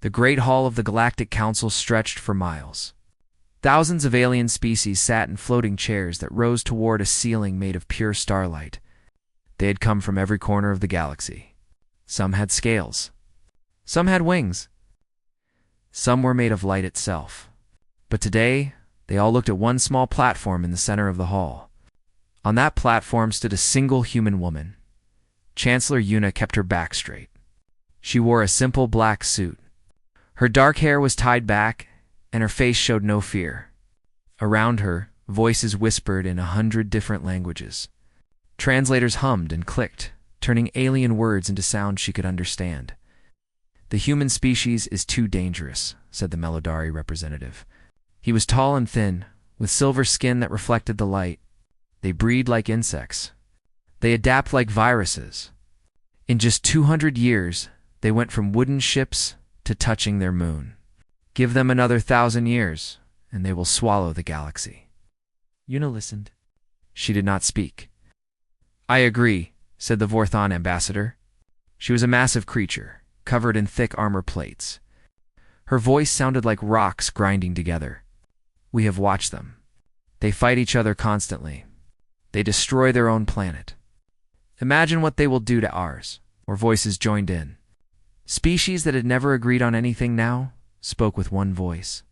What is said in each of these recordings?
The Great Hall of the Galactic Council stretched for miles. Thousands of alien species sat in floating chairs that rose toward a ceiling made of pure starlight. They had come from every corner of the galaxy. Some had scales. Some had wings. Some were made of light itself. But today, they all looked at one small platform in the center of the hall. On that platform stood a single human woman. Chancellor Yuna kept her back straight. She wore a simple black suit. Her dark hair was tied back, and her face showed no fear. Around her, voices whispered in 100 different languages. Translators hummed and clicked, turning alien words into sounds she could understand. "The human species is too dangerous," said the Melodari representative. He was tall and thin, with silver skin that reflected the light. They breed like insects. They adapt like viruses. In just 200 years, they went from wooden ships to touching their moon. Give them another 1,000 years, and they will swallow the galaxy. Yuna listened. She did not speak. "I agree," said the Vorthon ambassador. She was a massive creature, covered in thick armor plates. Her voice sounded like rocks grinding together. "We have watched them. They fight each other constantly. They destroy their own planet. Imagine what they will do to ours." More voices joined in. Species that had never agreed on anything now spoke with one voice.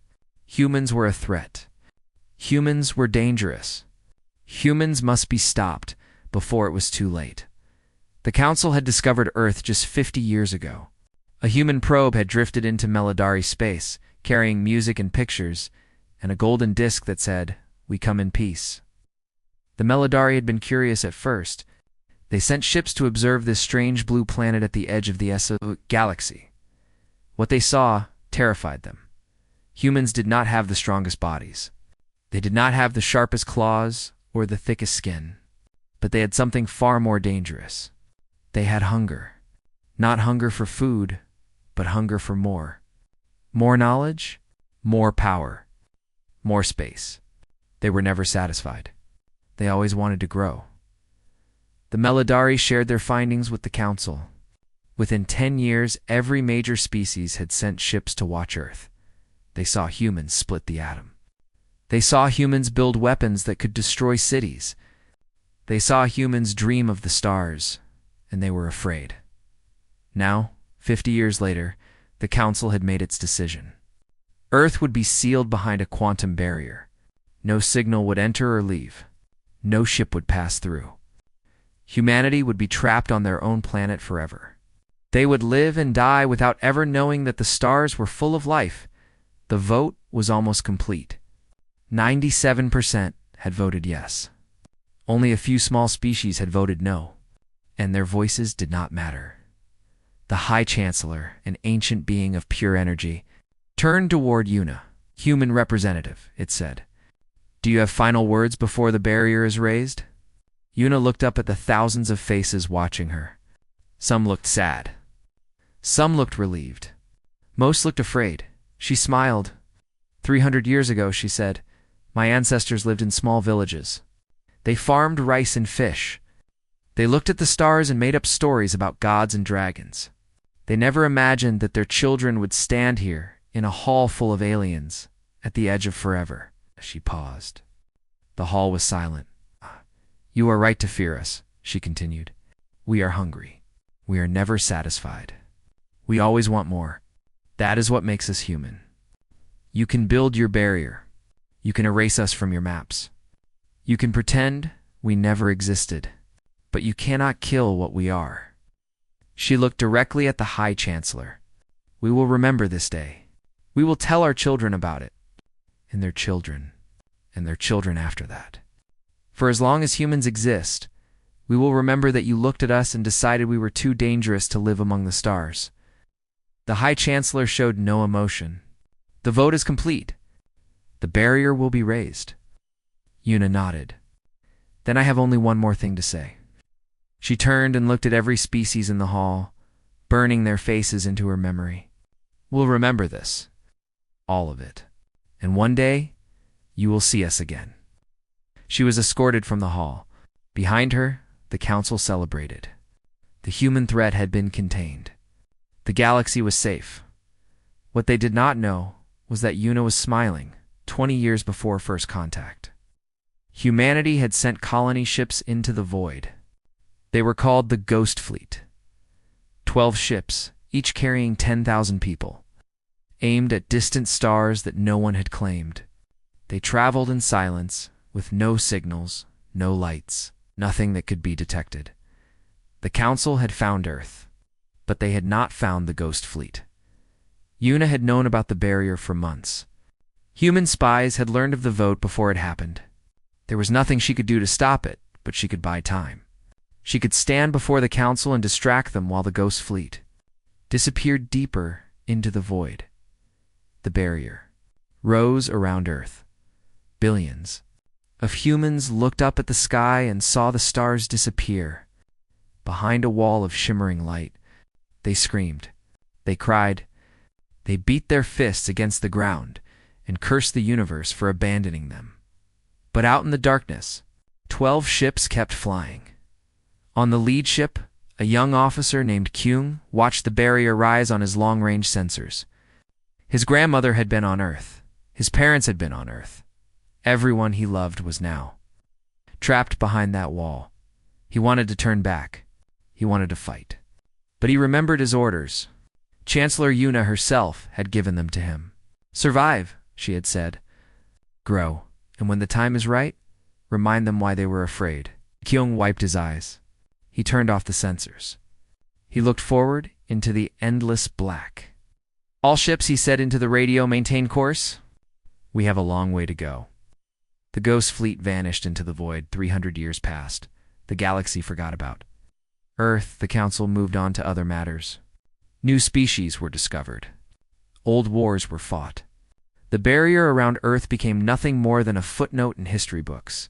Humans were a threat. Humans were dangerous. Humans must be stopped before it was too late. The Council had discovered Earth just 50 years ago. A human probe had drifted into Melodari space, carrying music and pictures, and a golden disc that said, "We come in peace." The Melodari had been curious at first. They sent ships to observe this strange blue planet at the edge of the galaxy. What they saw terrified them. Humans did not have the strongest bodies. They did not have the sharpest claws or the thickest skin. But they had something far more dangerous. They had hunger. Not hunger for food, but hunger for more. More knowledge, more power, more space. They were never satisfied. They always wanted to grow. The Melodari shared their findings with the Council. Within 10 years, every major species had sent ships to watch Earth. They saw humans split the atom. They saw humans build weapons that could destroy cities. They saw humans dream of the stars, and they were afraid. Now, 50 years later, the Council had made its decision. Earth would be sealed behind a quantum barrier. No signal would enter or leave. No ship would pass through. Humanity would be trapped on their own planet forever. They would live and die without ever knowing that the stars were full of life. The vote was almost complete. 97% had voted yes. Only a few small species had voted no, and their voices did not matter. The High Chancellor, an ancient being of pure energy, turned toward Yuna. "Human representative," it said. "Do you have final words before the barrier is raised?" Yuna looked up at the thousands of faces watching her. Some looked sad. Some looked relieved. Most looked afraid. She smiled. 300 years ago, she said, "My ancestors lived in small villages. They farmed rice and fish. They looked at the stars and made up stories about gods and dragons. They never imagined that their children would stand here in a hall full of aliens at the edge of forever." She paused. The hall was silent. "You are right to fear us," she continued. "We are hungry. We are never satisfied. We always want more. That is what makes us human. You can build your barrier. You can erase us from your maps. You can pretend we never existed, but you cannot kill what we are." She looked directly at the High Chancellor. "We will remember this day. We will tell our children about it, and their children, and their children after that. For as long as humans exist, we will remember that you looked at us and decided we were too dangerous to live among the stars." The High Chancellor showed no emotion. "The vote is complete. The barrier will be raised." Yuna nodded. "Then I have only one more thing to say." She turned and looked at every species in the hall, burning their faces into her memory. "We'll remember this. All of it. And one day, you will see us again." She was escorted from the hall. Behind her, the Council celebrated. The human threat had been contained. The galaxy was safe. What they did not know was that Yuna was smiling 20 years before first contact. Humanity had sent colony ships into the void. They were called the Ghost Fleet. 12 ships, each carrying 10,000 people, aimed at distant stars that no one had claimed. They traveled in silence, with no signals, no lights, nothing that could be detected. The Council had found Earth, but they had not found the Ghost Fleet. Yuna had known about the barrier for months. Human spies had learned of the vote before it happened. There was nothing she could do to stop it, but she could buy time. She could stand before the Council and distract them while the Ghost Fleet disappeared deeper into the void. The barrier rose around Earth. Billions of humans looked up at the sky and saw the stars disappear. Behind a wall of shimmering light, they screamed. They cried. They beat their fists against the ground and cursed the universe for abandoning them. But out in the darkness, 12 ships kept flying. On the lead ship, a young officer named Kyung watched the barrier rise on his long-range sensors. His grandmother had been on Earth. His parents had been on Earth. Everyone he loved was now trapped behind that wall. He wanted to turn back. He wanted to fight. But he remembered his orders. Chancellor Yuna herself had given them to him. Survive, she had said. Grow, and when the time is right, remind them why they were afraid. Kyung wiped his eyes. He turned off the sensors. He looked forward into the endless black. All ships, he said into the radio, maintain course. We have a long way to go. The Ghost Fleet vanished into the void. 300 years passed. The galaxy forgot about Earth. The Council moved on to other matters. New species were discovered. Old wars were fought. The barrier around Earth became nothing more than a footnote in history books,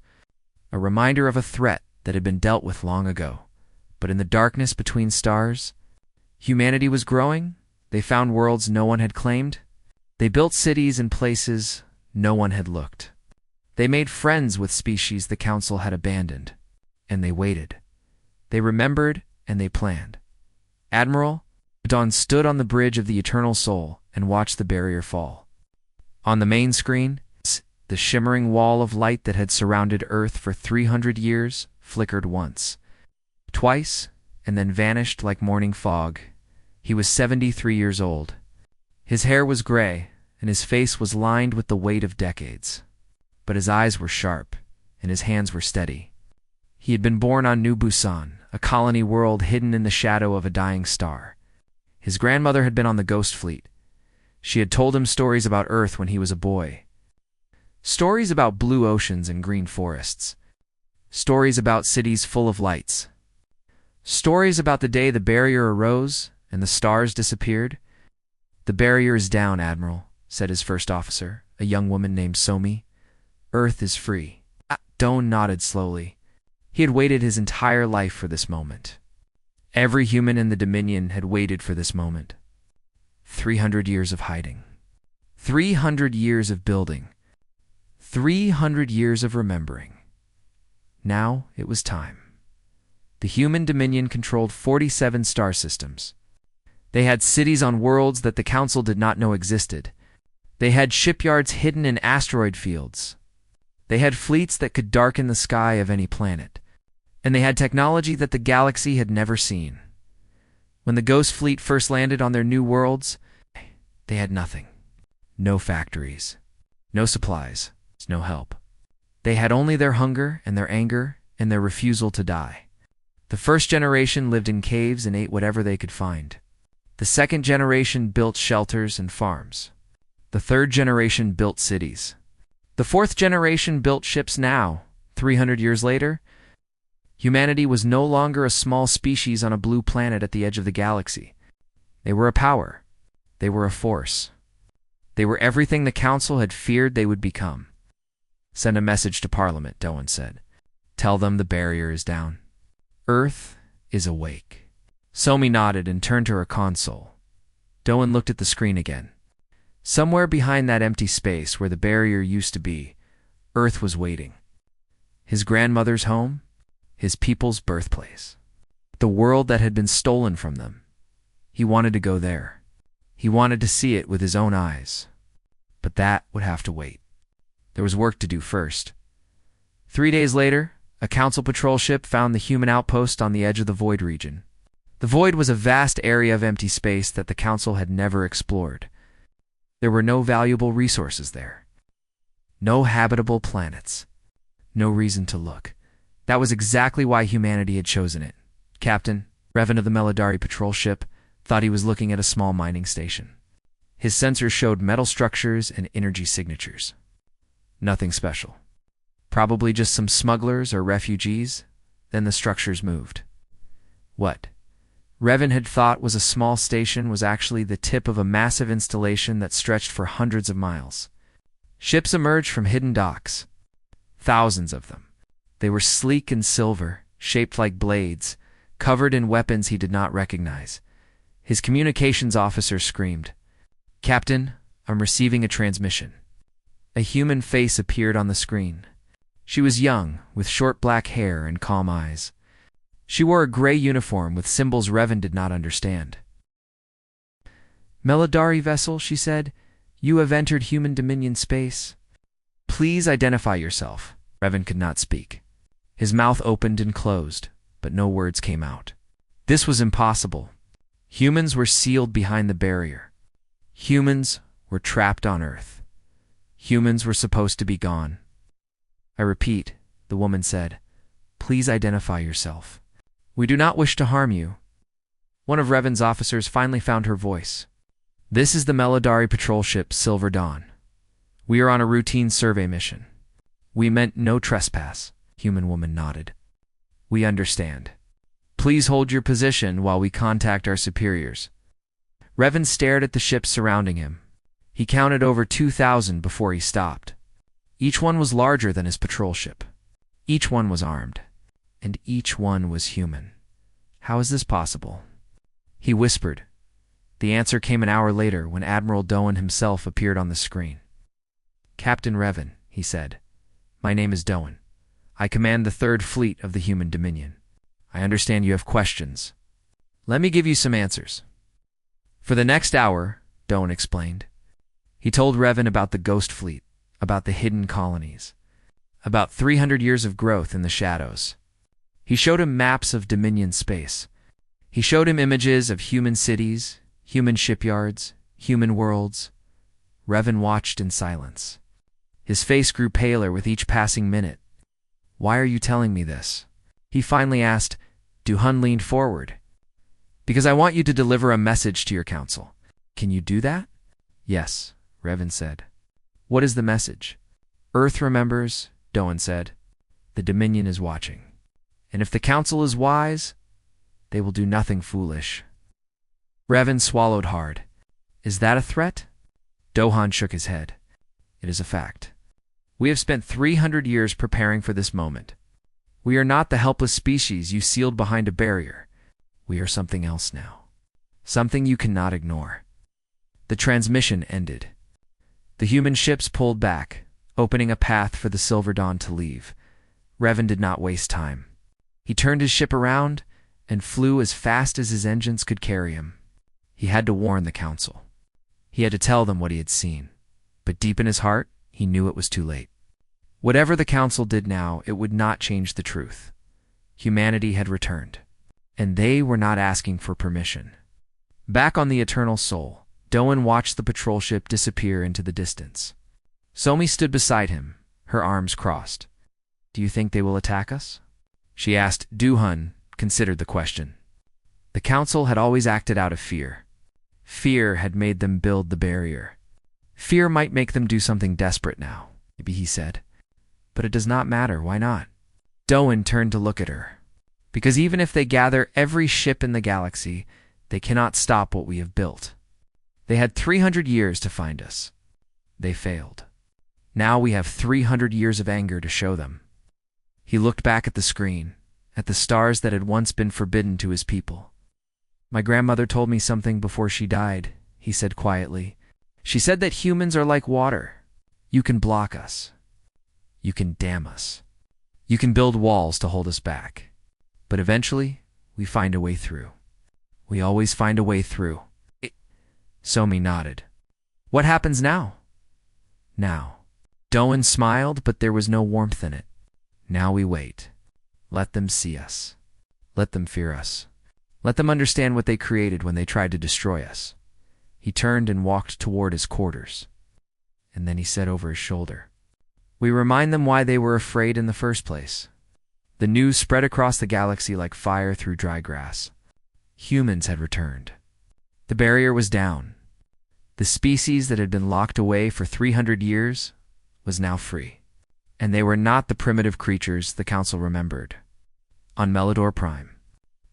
a reminder of a threat that had been dealt with long ago. But in the darkness between stars, humanity was growing. They found worlds no one had claimed. They built cities in places no one had looked. They made friends with species the Council had abandoned. And they waited. They remembered and they planned. Admiral Dawn stood on the bridge of the Eternal Soul and watched the barrier fall. On the main screen, the shimmering wall of light that had surrounded Earth for 300 years flickered once, twice, and then vanished like morning fog. He was 73 years old. His hair was gray, and his face was lined with the weight of decades. But his eyes were sharp, and his hands were steady. He had been born on New Busan, a colony world hidden in the shadow of a dying star. His grandmother had been on the Ghost Fleet. She had told him stories about Earth when he was a boy. Stories about blue oceans and green forests. Stories about cities full of lights. Stories about the day the barrier arose and the stars disappeared. The barrier is down, Admiral, said his first officer, a young woman named Somi. Earth is free. Doan nodded slowly. He had waited his entire life for this moment. Every human in the Dominion had waited for this moment. 300 years of hiding. 300 years of building. 300 years of remembering. Now it was time. The human Dominion controlled 47 star systems. They had cities on worlds that the Council did not know existed. They had shipyards hidden in asteroid fields. They had fleets that could darken the sky of any planet. And they had technology that the galaxy had never seen. When the Ghost Fleet first landed on their new worlds, they had nothing. No factories. No supplies. No help. They had only their hunger and their anger and their refusal to die. The first generation lived in caves and ate whatever they could find. The second generation built shelters and farms. The third generation built cities. The fourth generation built ships. Now, 300 years later, humanity was no longer a small species on a blue planet at the edge of the galaxy. They were a power. They were a force. They were everything the Council had feared they would become. Send a message to Parliament, Doan said. Tell them the barrier is down. Earth is awake. Somi nodded and turned to her console. Doan looked at the screen again. Somewhere behind that empty space where the barrier used to be, Earth was waiting. His grandmother's home, his people's birthplace. The world that had been stolen from them. He wanted to go there. He wanted to see it with his own eyes. But that would have to wait. There was work to do first. 3 days later, a Council patrol ship found the human outpost on the edge of the Void region. The Void was a vast area of empty space that the Council had never explored. There were no valuable resources there. No habitable planets. No reason to look. That was exactly why humanity had chosen it. Captain Revan of the Melodari patrol ship thought he was looking at a small mining station. His sensors showed metal structures and energy signatures. Nothing special. Probably just some smugglers or refugees. Then the structures moved. What Revan had thought was a small station was actually the tip of a massive installation that stretched for hundreds of miles. Ships emerged from hidden docks. Thousands of them. They were sleek and silver, shaped like blades, covered in weapons he did not recognize. His communications officer screamed, "Captain, I'm receiving a transmission." A human face appeared on the screen. She was young, with short black hair and calm eyes. She wore a gray uniform with symbols Revan did not understand. "Melodari vessel," she said, "you have entered human dominion space. Please identify yourself." Revan could not speak. His mouth opened and closed, but no words came out. This was impossible. Humans were sealed behind the barrier. Humans were trapped on Earth. Humans were supposed to be gone. "I repeat," the woman said, "please identify yourself. We do not wish to harm you." One of Revan's officers finally found her voice. "This is the Melodari patrol ship Silver Dawn. We are on a routine survey mission." "We meant no trespass," human woman nodded. "We understand. Please hold your position while we contact our superiors." Revan stared at the ships surrounding him. He counted over 2,000 before he stopped. Each one was larger than his patrol ship. Each one was armed. And each one was human. How is this possible? He whispered. The answer came an hour later when Admiral Doan himself appeared on the screen. "Captain Revan," he said, "my name is Doan. I command the 3rd Fleet of the Human Dominion. I understand you have questions. Let me give you some answers." For the next hour, Doan explained. He told Revan about the Ghost Fleet, about the hidden colonies, about 300 years of growth in the shadows. He showed him maps of Dominion space. He showed him images of human cities, human shipyards, human worlds. Revan watched in silence. His face grew paler with each passing minute. "Why are you telling me this?" he finally asked. Duhan leaned forward. "Because I want you to deliver a message to your council." "Can you do that?" "Yes," Revan said. "What is the message?" "Earth remembers," Doan said. "The Dominion is watching. And if the council is wise, they will do nothing foolish." Revan swallowed hard. "Is that a threat?" Dohan shook his head. "It is a fact. We have spent 300 years preparing for this moment. We are not the helpless species you sealed behind a barrier. We are something else now. Something you cannot ignore." The transmission ended. The human ships pulled back, opening a path for the Silver Dawn to leave. Revan did not waste time. He turned his ship around and flew as fast as his engines could carry him. He had to warn the council. He had to tell them what he had seen. But deep in his heart, he knew it was too late. Whatever the council did now, it would not change the truth. Humanity had returned, and they were not asking for permission. Back on the Eternal Soul, Doan watched the patrol ship disappear into the distance. Somi stood beside him, her arms crossed. "Do you think they will attack us?" she asked. Duhan considered the question. The council had always acted out of fear. Fear had made them build the barrier. Fear might make them do something desperate now, maybe, he said. But it does not matter, why not? Doan turned to look at her. Because even if they gather every ship in the galaxy, they cannot stop what we have built. They had 300 years to find us. They failed. Now we have 300 years of anger to show them. He looked back at the screen, at the stars that had once been forbidden to his people. "My grandmother told me something before she died," he said quietly. "She said that humans are like water. You can block us. You can dam us. You can build walls to hold us back. But eventually, we find a way through. We always find a way through." Somi nodded. What happens now? Now. Doan smiled, but there was no warmth in it. Now we wait. Let them see us. Let them fear us. Let them understand what they created when they tried to destroy us. He turned and walked toward his quarters. And then he said over his shoulder, we remind them why they were afraid in the first place. The news spread across the galaxy like fire through dry grass. Humans had returned. The barrier was down. The species that had been locked away for 300 years was now free. And they were not the primitive creatures the Council remembered. On Melidor Prime,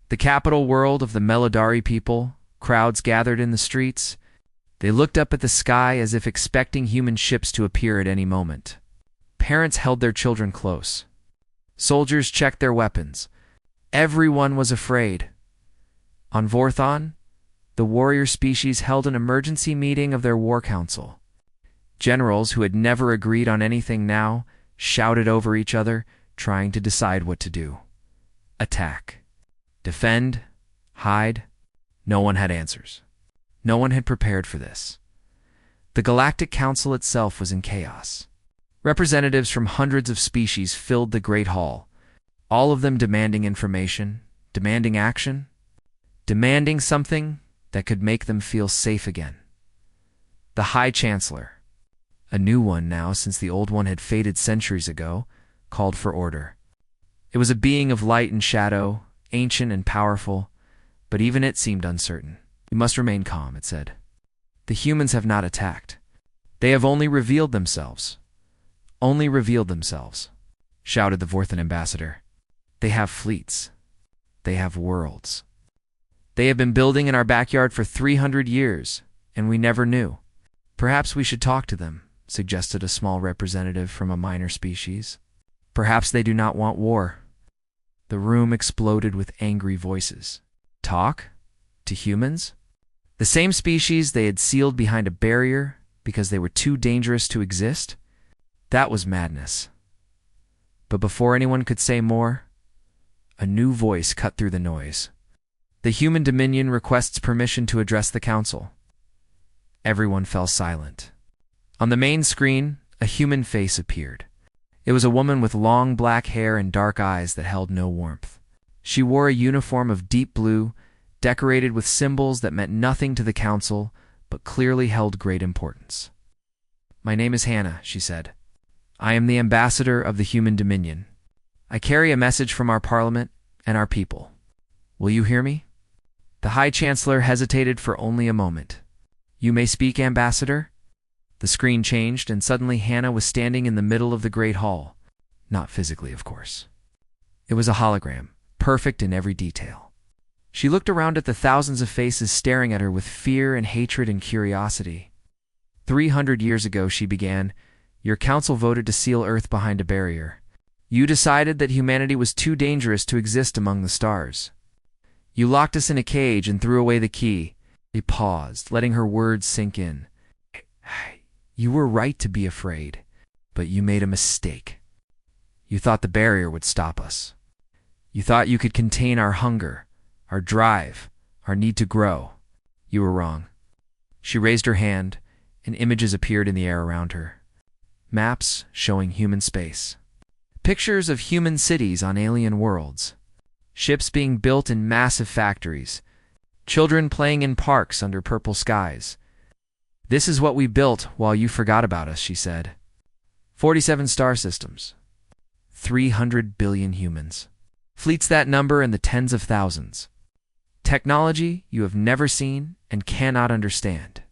the capital world of the Melidari people, crowds gathered in the streets. They looked up at the sky as if expecting human ships to appear at any moment. Parents held their children close. Soldiers checked their weapons. Everyone was afraid. On Vorthon, the warrior species held an emergency meeting of their war council. Generals who had never agreed on anything now shouted over each other, trying to decide what to do. Attack. Defend. Hide. No one had answers. No one had prepared for this. The Galactic Council itself was in chaos. Representatives from hundreds of species filled the Great Hall, all of them demanding information, demanding action, demanding something that could make them feel safe again. The High Chancellor, a new one now since the old one had faded centuries ago, called for order. It was a being of light and shadow, ancient and powerful, but even it seemed uncertain. We must remain calm, it said. The humans have not attacked. They have only revealed themselves. Only revealed themselves, shouted the Vorthan ambassador. They have fleets. They have worlds. They have been building in our backyard for 300 years, and we never knew. Perhaps we should talk to them, suggested a small representative from a minor species. Perhaps they do not want war. The room exploded with angry voices. Talk? To humans? The same species they had sealed behind a barrier because they were too dangerous to exist? That was madness. But before anyone could say more, a new voice cut through the noise. The human dominion requests permission to address the council. Everyone fell silent. On the main screen, a human face appeared. It was a woman with long black hair and dark eyes that held no warmth. She wore a uniform of deep blue, decorated with symbols that meant nothing to the council, but clearly held great importance. My name is Hannah, she said. I am the ambassador of the human dominion. I carry a message from our parliament and our people. Will you hear me? The High Chancellor hesitated for only a moment. You may speak, ambassador? The screen changed, and suddenly Hannah was standing in the middle of the Great Hall. Not physically, of course. It was a hologram, perfect in every detail. She looked around at the thousands of faces staring at her with fear and hatred and curiosity. 300 years ago, she began, your council voted to seal Earth behind a barrier. You decided that humanity was too dangerous to exist among the stars. You locked us in a cage and threw away the key. He paused, letting her words sink in. You were right to be afraid, but you made a mistake. You thought the barrier would stop us. You thought you could contain our hunger, our drive, our need to grow. You were wrong. She raised her hand, and images appeared in the air around her. Maps showing human space. Pictures of human cities on alien worlds. Ships being built in massive factories. Children playing in parks under purple skies. This is what we built while you forgot about us, she said. 47 star systems. 300 billion humans. Fleets that number in the tens of thousands. Technology you have never seen and cannot understand.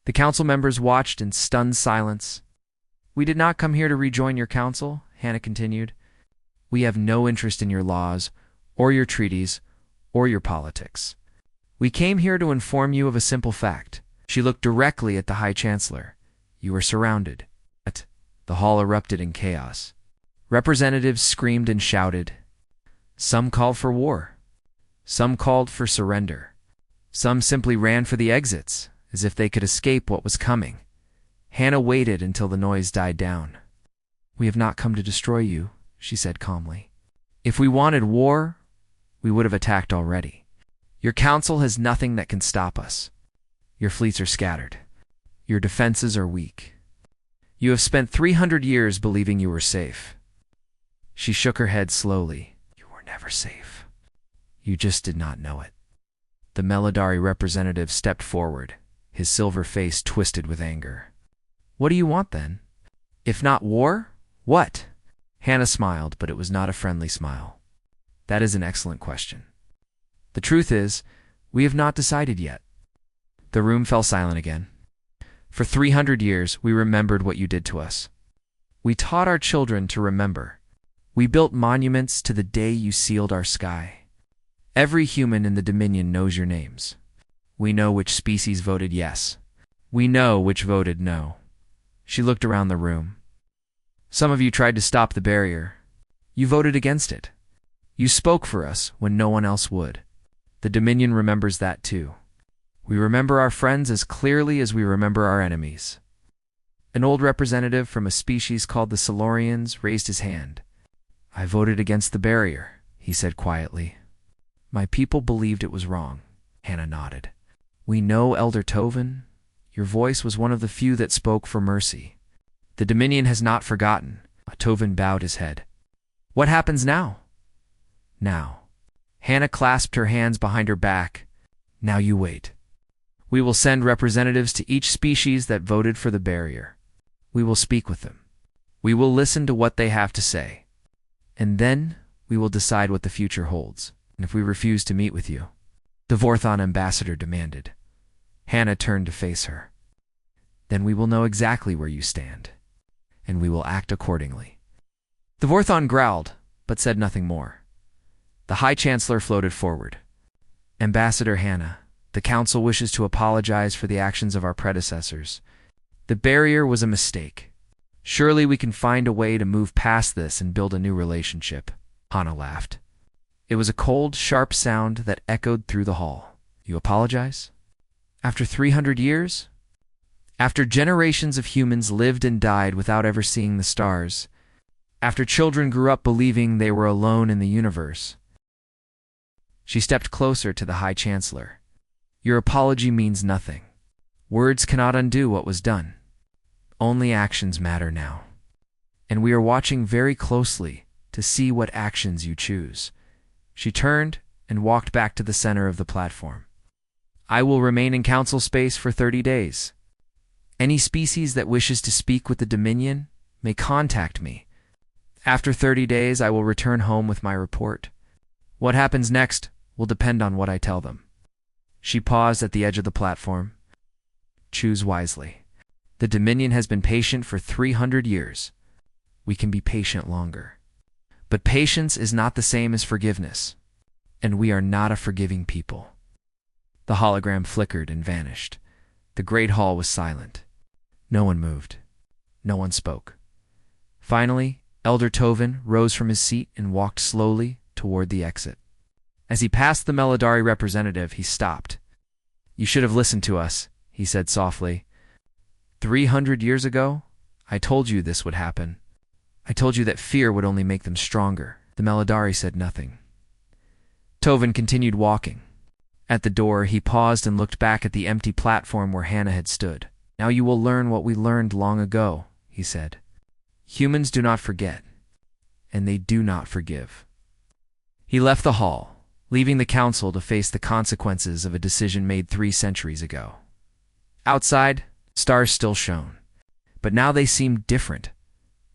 The council members watched in stunned silence. We did not come here to rejoin your council, Hannah continued. We have no interest in your laws, or your treaties, or your politics. We came here to inform you of a simple fact. She looked directly at the High Chancellor. You were surrounded. The hall erupted in chaos. Representatives screamed and shouted. Some called for war. Some called for surrender. Some simply ran for the exits, as if they could escape what was coming. Hannah waited until the noise died down. We have not come to destroy you, she said calmly. If we wanted war, we would have attacked already. Your council has nothing that can stop us. Your fleets are scattered. Your defenses are weak. You have spent 300 years believing you were safe. She shook her head slowly. You were never safe. You just did not know it. The Melodari representative stepped forward, his silver face twisted with anger. What do you want then? If not war, what? Hannah smiled, but it was not a friendly smile. That is an excellent question. The truth is, we have not decided yet. The room fell silent again. For 300 years, we remembered what you did to us. We taught our children to remember. We built monuments to the day you sealed our sky. Every human in the Dominion knows your names. We know which species voted yes. We know which voted no. She looked around the room. Some of you tried to stop the barrier. You voted against it. You spoke for us when no one else would. The Dominion remembers that too. We remember our friends as clearly as we remember our enemies. An old representative from a species called the Silurians raised his hand. I voted against the barrier, he said quietly. My people believed it was wrong. Hannah nodded. We know, Elder Tovin. Your voice was one of the few that spoke for mercy. The Dominion has not forgotten. Tovin bowed his head. What happens now? Now. Hannah clasped her hands behind her back. Now you wait. We will send representatives to each species that voted for the barrier. We will speak with them. We will listen to what they have to say. And then we will decide what the future holds. And if we refuse to meet with you, the Vorthon ambassador demanded. Hannah turned to face her. Then we will know exactly where you stand, and we will act accordingly. The Vorthon growled, but said nothing more. The High Chancellor floated forward. Ambassador Hannah, the Council wishes to apologize for the actions of our predecessors. The barrier was a mistake. Surely we can find a way to move past this and build a new relationship. Hannah laughed. It was a cold, sharp sound that echoed through the hall. You apologize? After 300 years? After generations of humans lived and died without ever seeing the stars? After children grew up believing they were alone in the universe? She stepped closer to the High Chancellor. Your apology means nothing. Words cannot undo what was done. Only actions matter now. And we are watching very closely to see what actions you choose. She turned and walked back to the center of the platform. I will remain in council space for 30 days. Any species that wishes to speak with the Dominion may contact me. After 30 days, I will return home with my report. What happens next will depend on what I tell them. She paused at the edge of the platform. Choose wisely. The Dominion has been patient for 300 years. We can be patient longer. But patience is not the same as forgiveness, and we are not a forgiving people. The hologram flickered and vanished. The great hall was silent. No one moved. No one spoke. Finally, Elder Tovin rose from his seat and walked slowly toward the exit. As he passed the Melodari representative, he stopped. You should have listened to us, he said softly. 300 years ago, I told you this would happen. I told you that fear would only make them stronger. The Melodari said nothing. Tovin continued walking. At the door, he paused and looked back at the empty platform where Hannah had stood. Now you will learn what we learned long ago, he said. Humans do not forget, and they do not forgive. He left the hall, leaving the council to face the consequences of a decision made 3 centuries ago. Outside, stars still shone, but now they seemed different,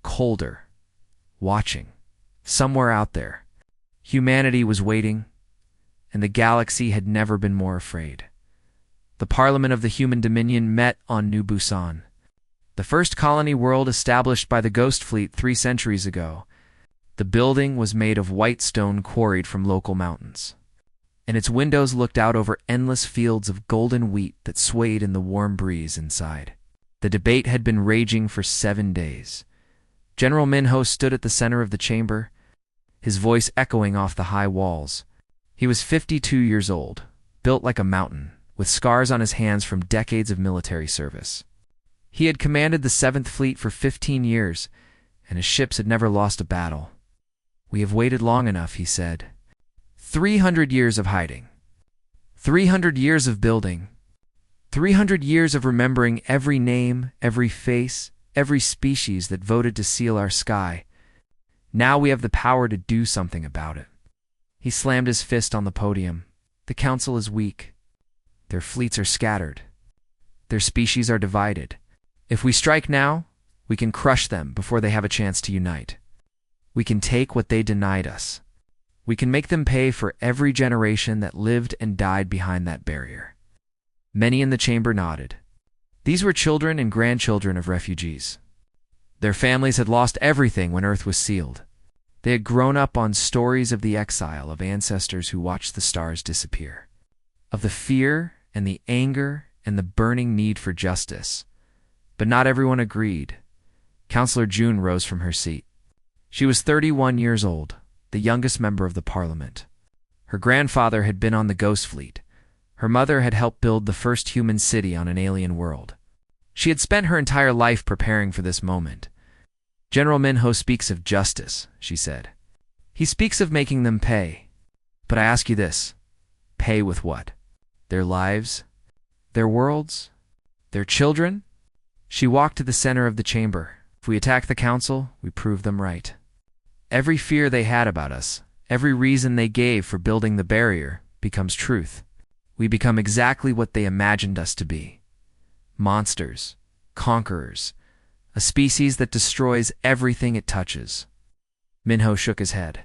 colder, watching. Somewhere out there, humanity was waiting, and the galaxy had never been more afraid. The Parliament of the Human Dominion met on New Busan, the first colony world established by the Ghost Fleet 3 centuries ago. The building was made of white stone quarried from local mountains, and its windows looked out over endless fields of golden wheat that swayed in the warm breeze inside. The debate had been raging for 7 days. General Minho stood at the center of the chamber, his voice echoing off the high walls. He was 52 years old, built like a mountain, with scars on his hands from decades of military service. He had commanded the 7th Fleet for 15 years, and his ships had never lost a battle. We have waited long enough, he said. 300 years of hiding. 300 years of building. 300 years of remembering every name, every face, every species that voted to seal our sky. Now we have the power to do something about it. He slammed his fist on the podium. The council is weak. Their fleets are scattered. Their species are divided. If we strike now, we can crush them before they have a chance to unite. We can take what they denied us. We can make them pay for every generation that lived and died behind that barrier. Many in the chamber nodded. These were children and grandchildren of refugees. Their families had lost everything when Earth was sealed. They had grown up on stories of the exile of ancestors who watched the stars disappear, of the fear and the anger and the burning need for justice. But not everyone agreed. Councillor June rose from her seat. She was 31 years old, the youngest member of the parliament. Her grandfather had been on the Ghost Fleet. Her mother had helped build the first human city on an alien world. She had spent her entire life preparing for this moment. General Minho speaks of justice, she said. He speaks of making them pay. But I ask you this, pay with what? Their lives? Their worlds? Their children? She walked to the center of the chamber. If we attack the council, we prove them right. Every fear they had about us, every reason they gave for building the barrier, becomes truth. We become exactly what they imagined us to be. Monsters, conquerors, a species that destroys everything it touches. Minho shook his head.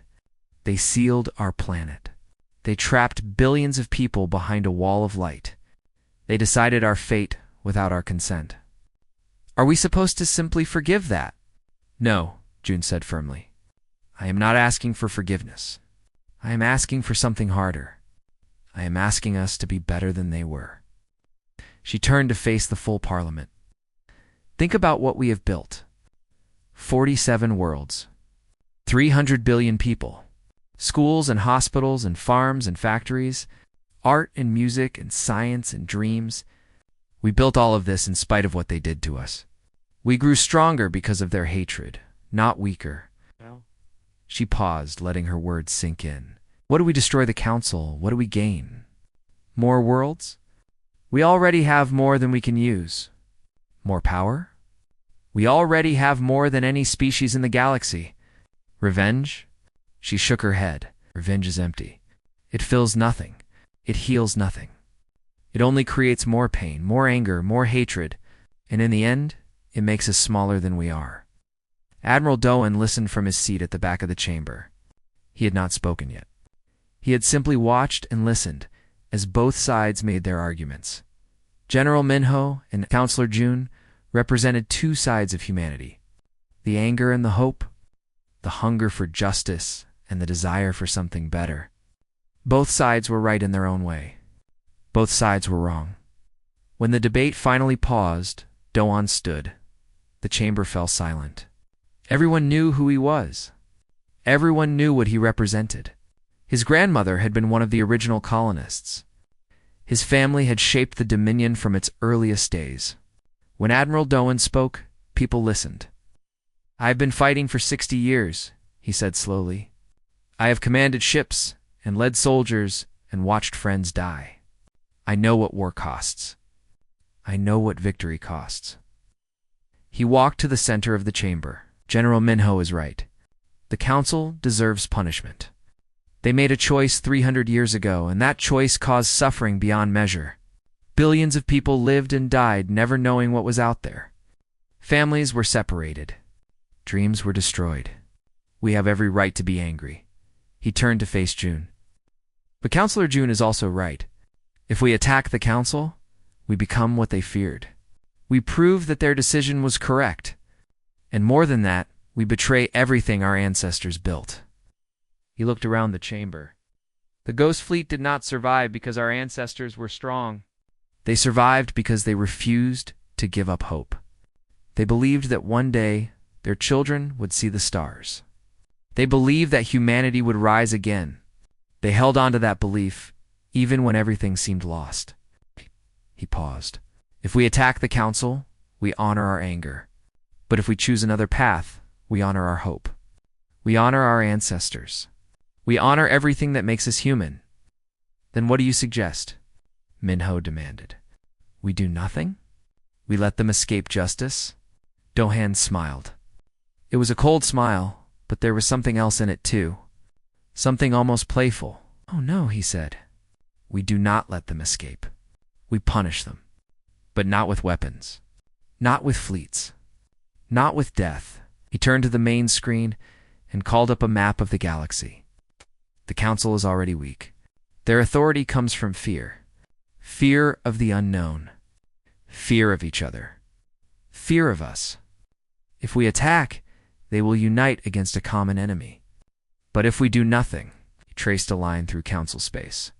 They sealed our planet. They trapped billions of people behind a wall of light. They decided our fate without our consent. Are we supposed to simply forgive that? No, June said firmly. I am not asking for forgiveness. I am asking for something harder. I am asking us to be better than they were. She turned to face the full parliament. Think about what we have built. 47 worlds. 300 billion people. Schools and hospitals and farms and factories. Art and music and science and dreams. We built all of this in spite of what they did to us. We grew stronger because of their hatred, not weaker. She paused, letting her words sink in. What do we destroy the council? What do we gain? More worlds? We already have more than we can use. More power? We already have more than any species in the galaxy. Revenge? She shook her head. Revenge is empty. It fills nothing. It heals nothing. It only creates more pain, more anger, more hatred, and in the end, it makes us smaller than we are. Admiral Doan listened from his seat at the back of the chamber. He had not spoken yet. He had simply watched and listened as both sides made their arguments. General Minho and Councillor June represented two sides of humanity, the anger and the hope, the hunger for justice and the desire for something better. Both sides were right in their own way. Both sides were wrong. When the debate finally paused, Doan stood. The chamber fell silent. Everyone knew who he was. Everyone knew what he represented. His grandmother had been one of the original colonists. His family had shaped the Dominion from its earliest days. When Admiral Doan spoke, people listened. I have been fighting for 60 years, he said slowly. I have commanded ships and led soldiers and watched friends die. I know what war costs. I know what victory costs. He walked to the center of the chamber. General Minho is right. The council deserves punishment. They made a choice 300 years ago, and that choice caused suffering beyond measure. Billions of people lived and died never knowing what was out there. Families were separated. Dreams were destroyed. We have every right to be angry. He turned to face June. But Councillor June is also right. If we attack the council, we become what they feared. We prove that their decision was correct. And more than that, we betray everything our ancestors built. He looked around the chamber. The Ghost Fleet did not survive because our ancestors were strong. They survived because they refused to give up hope. They believed that one day their children would see the stars. They believed that humanity would rise again. They held on to that belief, even when everything seemed lost. He paused. If we attack the council, we honor our anger. But if we choose another path, we honor our hope. We honor our ancestors. We honor everything that makes us human. Then what do you suggest? Minho demanded. We do nothing? We let them escape justice? Dohan smiled. It was a cold smile, but there was something else in it too. Something almost playful. Oh no, he said. We do not let them escape. We punish them. But not with weapons. Not with fleets. Not with death. He turned to the main screen and called up a map of the galaxy. The Council is already weak. Their authority comes from fear. Fear of the unknown. Fear of each other. Fear of us. If we attack, they will unite against a common enemy. But if we do nothing, he traced a line through Council space.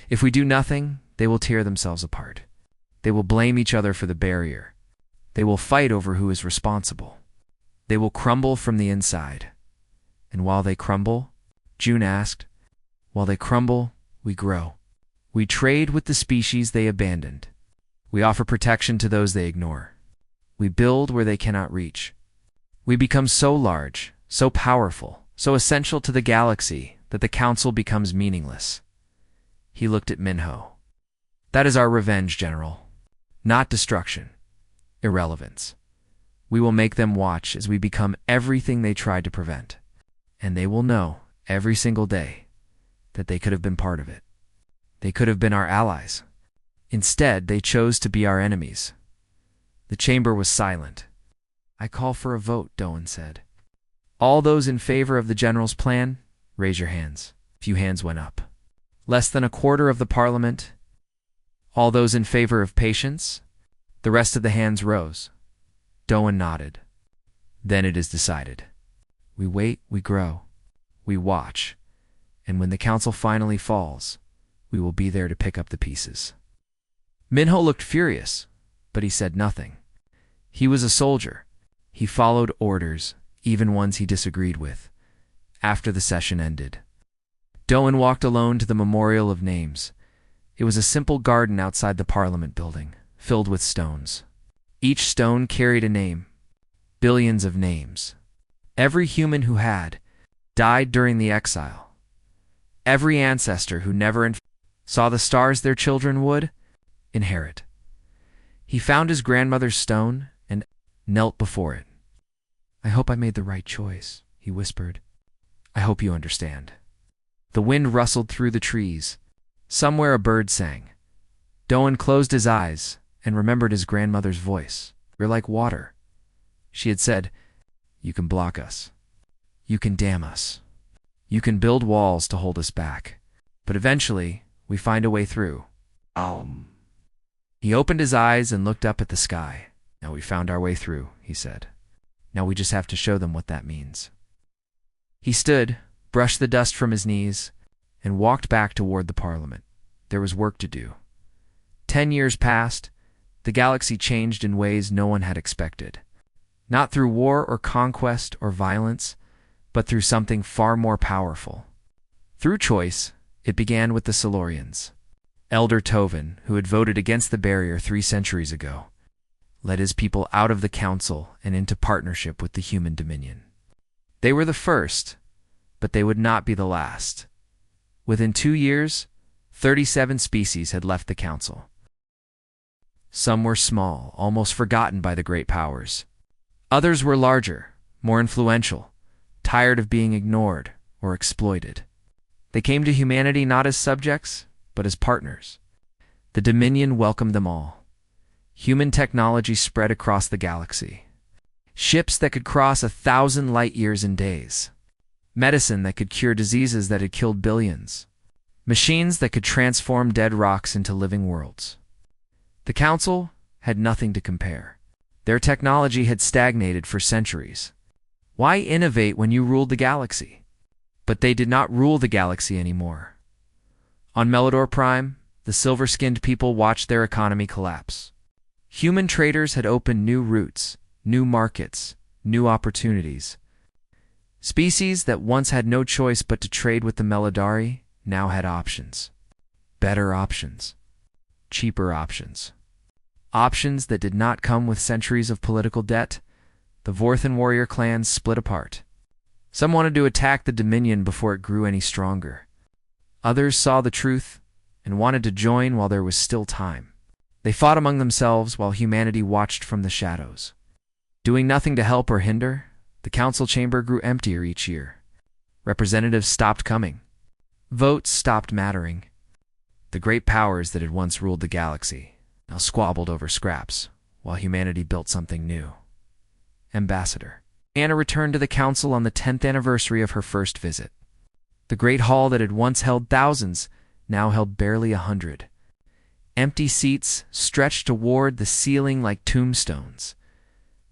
If we do nothing, they will tear themselves apart. They will blame each other for the barrier. They will fight over who is responsible. They will crumble from the inside. And while they crumble, June asked, while they crumble, we grow. We trade with the species they abandoned. We offer protection to those they ignore. We build where they cannot reach. We become so large, so powerful, so essential to the galaxy that the Council becomes meaningless. He looked at Minho. That is our revenge, General. Not destruction. Irrelevance. We will make them watch as we become everything they tried to prevent. And they will know, every single day, that they could have been part of it. They could have been our allies. Instead, they chose to be our enemies. The chamber was silent. I call for a vote, Doan said. All those in favor of the General's plan, raise your hands. Few hands went up. Less than a quarter of the Parliament. All those in favor of patience? The rest of the hands rose. Doan nodded. Then it is decided. We wait, we grow. We watch. And when the Council finally falls, we will be there to pick up the pieces. Minho looked furious, but he said nothing. He was a soldier. He followed orders, even ones he disagreed with. After the session ended, Doan walked alone to the Memorial of Names. It was a simple garden outside the Parliament building, filled with stones. Each stone carried a name. Billions of names. Every human who had died during the exile. Every ancestor who never saw the stars their children would inherit. He found his grandmother's stone and knelt before it. I hope I made the right choice, he whispered. I hope you understand. The wind rustled through the trees. Somewhere a bird sang. Doan closed his eyes and remembered his grandmother's voice. You're like water. She had said, you can block us. You can dam us. You can build walls to hold us back. But eventually, we find a way through. He opened his eyes and looked up at the sky. Now we found our way through, he said. Now we just have to show them what that means. He stood, brushed the dust from his knees, and walked back toward the Parliament. There was work to do. 10 years passed. The galaxy changed in ways no one had expected. Not through war or conquest or violence, but through something far more powerful. Through choice, it began with the Silurians. Elder Tovin, who had voted against the barrier 3 centuries ago, led his people out of the Council and into partnership with the human dominion. They were the first, but they would not be the last. Within 2 years, 37 species had left the Council. Some were small, almost forgotten by the great powers. Others were larger, more influential, tired of being ignored or exploited. They came to humanity not as subjects, but as partners. The Dominion welcomed them all. Human technology spread across the galaxy. Ships that could cross 1,000 light years in days. Medicine that could cure diseases that had killed billions. Machines that could transform dead rocks into living worlds. The Council had nothing to compare. Their technology had stagnated for centuries. Why innovate when you ruled the galaxy? But they did not rule the galaxy anymore. On Melidor Prime, the silver-skinned people watched their economy collapse. Human traders had opened new routes, new markets, new opportunities. Species that once had no choice but to trade with the Melidari now had options. Better options. Cheaper options. Options that did not come with centuries of political debt. The Vorthan warrior clans split apart. Some wanted to attack the Dominion before it grew any stronger. Others saw the truth and wanted to join while there was still time. They fought among themselves while humanity watched from the shadows. Doing nothing to help or hinder, the council chamber grew emptier each year. Representatives stopped coming. Votes stopped mattering. The great powers that had once ruled the galaxy now squabbled over scraps, while humanity built something new. Ambassador. Anna returned to the council on the 10th anniversary of her first visit. The great hall that had once held thousands now held barely 100. Empty seats stretched toward the ceiling like tombstones.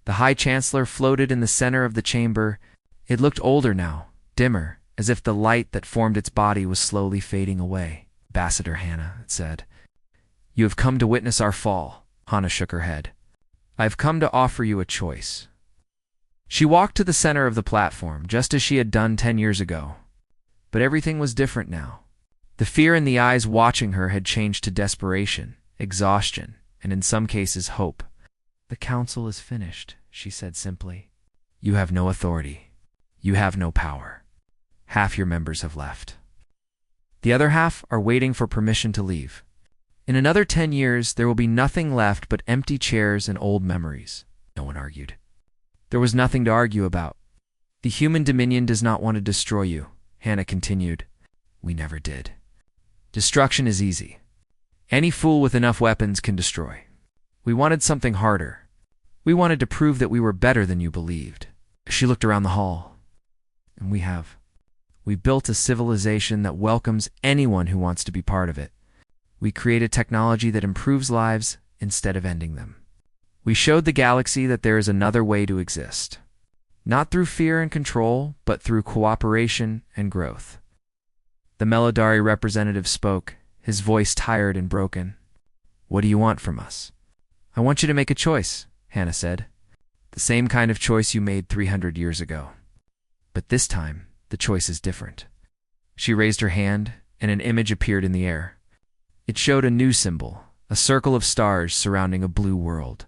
The High Chancellor floated in the center of the chamber. It looked older now, dimmer, as if the light that formed its body was slowly fading away. Ambassador Hannah, it said. You have come to witness our fall. Hannah shook her head. I have come to offer you a choice. She walked to the center of the platform, just as she had done 10 years ago. But everything was different now. The fear in the eyes watching her had changed to desperation, exhaustion, and in some cases hope. The council is finished, she said simply. You have no authority. You have no power. Half your members have left. The other half are waiting for permission to leave. In another 10 years, there will be nothing left but empty chairs and old memories. No one argued. There was nothing to argue about. The human dominion does not want to destroy you, Hannah continued. We never did. Destruction is easy. Any fool with enough weapons can destroy. We wanted something harder. We wanted to prove that we were better than you believed. She looked around the hall. And we have. We built a civilization that welcomes anyone who wants to be part of it. We created technology that improves lives instead of ending them. We showed the galaxy that there is another way to exist. Not through fear and control, but through cooperation and growth. The Melodari representative spoke, his voice tired and broken. What do you want from us? I want you to make a choice, Hannah said. The same kind of choice you made 300 years ago. But this time, the choice is different. She raised her hand, and an image appeared in the air. It showed a new symbol, a circle of stars surrounding a blue world.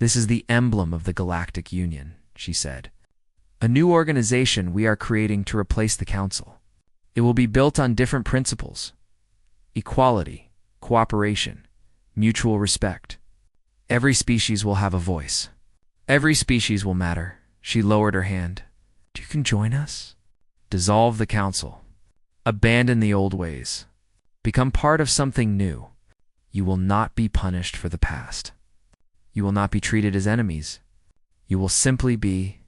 This is the emblem of the Galactic Union, she said. A new organization we are creating to replace the Council. It will be built on different principles: equality, cooperation, mutual respect. Every species will have a voice. Every species will matter. She lowered her hand. You can join us? Dissolve the Council. Abandon the old ways. Become part of something new. You will not be punished for the past. You will not be treated as enemies. You will simply be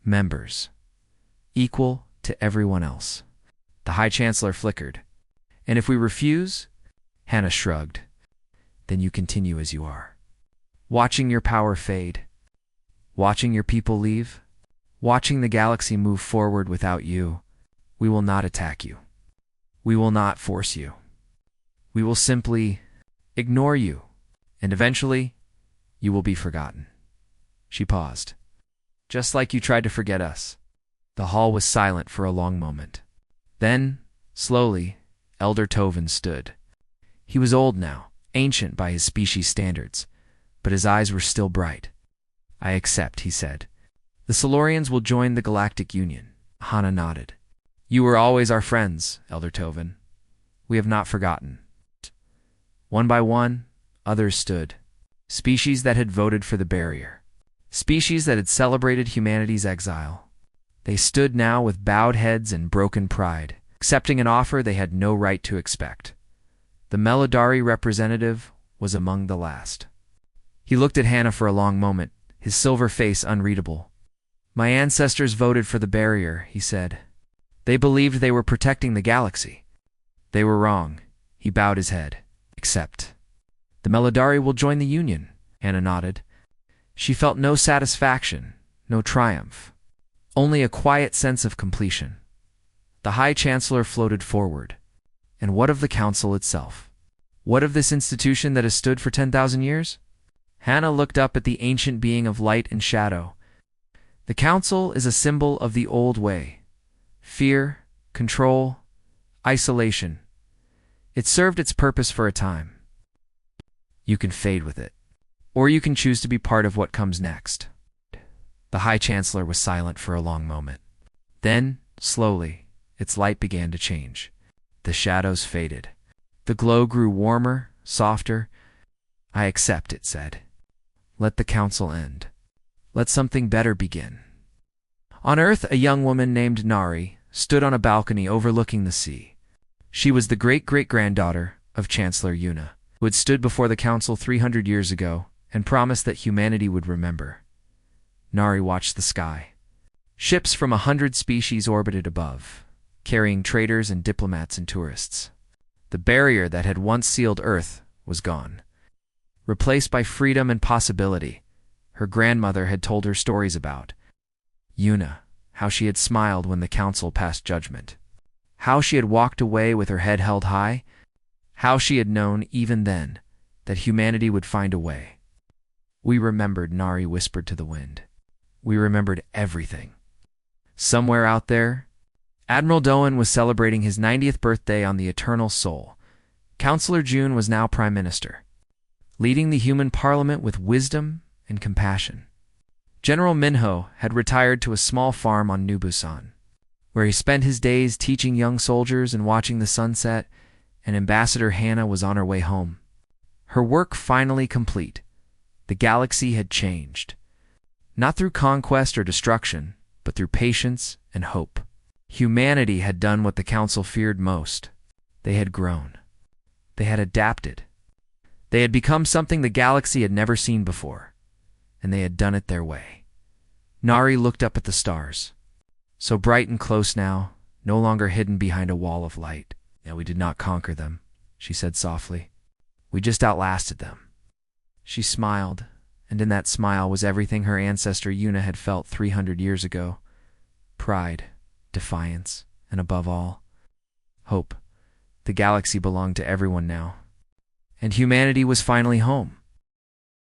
members, equal to everyone else. The High Chancellor flickered. And if we refuse? Hannah shrugged. Then you continue as you are. Watching your power fade. Watching your people leave. Watching the galaxy move forward without you. We will not attack you. We will not force you. We will simply ignore you. And eventually, you will be forgotten. She paused. Just like you tried to forget us. The hall was silent for a long moment. Then, slowly, Elder Tovin stood. He was old now, ancient by his species standards, but his eyes were still bright. I accept, he said. The Silurians will join the Galactic Union. Hannah nodded. You were always our friends, Elder Tovin. We have not forgotten. One by one, others stood. Species that had voted for the barrier. Species that had celebrated humanity's exile. They stood now with bowed heads and broken pride, accepting an offer they had no right to expect. The Melodari representative was among the last. He looked at Hannah for a long moment, his silver face unreadable. My ancestors voted for the barrier, he said. They believed they were protecting the galaxy. They were wrong. He bowed his head. Except. The Melodari will join the Union, Hannah nodded. She felt no satisfaction, no triumph. Only a quiet sense of completion. The High Chancellor floated forward. And what of the Council itself? What of this institution that has stood for 10,000 years? Hannah looked up at the ancient being of light and shadow. The Council is a symbol of the old way. Fear, control, isolation. It served its purpose for a time. You can fade with it. Or you can choose to be part of what comes next. The High Chancellor was silent for a long moment. Then, slowly, its light began to change. The shadows faded. The glow grew warmer, softer, I accept, it said. Let the council end. Let something better begin. On Earth, a young woman named Nari stood on a balcony overlooking the sea. She was the great-great-granddaughter of Chancellor Yuna, who had stood before the council 300 years ago and promised that humanity would remember. Nari watched the sky. Ships from 100 species orbited above, carrying traders and diplomats and tourists. The barrier that had once sealed Earth was gone. Replaced by freedom and possibility, her grandmother had told her stories about Yuna, how she had smiled when the council passed judgment, how she had walked away with her head held high, how she had known even then that humanity would find a way. We remembered, Nari whispered to the wind. We remembered everything. Somewhere out there, Admiral Doan was celebrating his 90th birthday on the Eternal Soul. Councillor June was now Prime Minister, leading the human parliament with wisdom and compassion. General Minho had retired to a small farm on New Busan, where he spent his days teaching young soldiers and watching the sunset, and Ambassador Hannah was on her way home. Her work finally complete. The galaxy had changed. Not through conquest or destruction, but through patience and hope. Humanity had done what the Council feared most. They had grown. They had adapted. They had become something the galaxy had never seen before, and they had done it their way. Nari looked up at the stars. So bright and close now, no longer hidden behind a wall of light. "Yeah, we did not conquer them," she said softly. "We just outlasted them." She smiled, and in that smile was everything her ancestor Yuna had felt 300 years ago. Pride, defiance, and above all, hope. The galaxy belonged to everyone now. And humanity was finally home.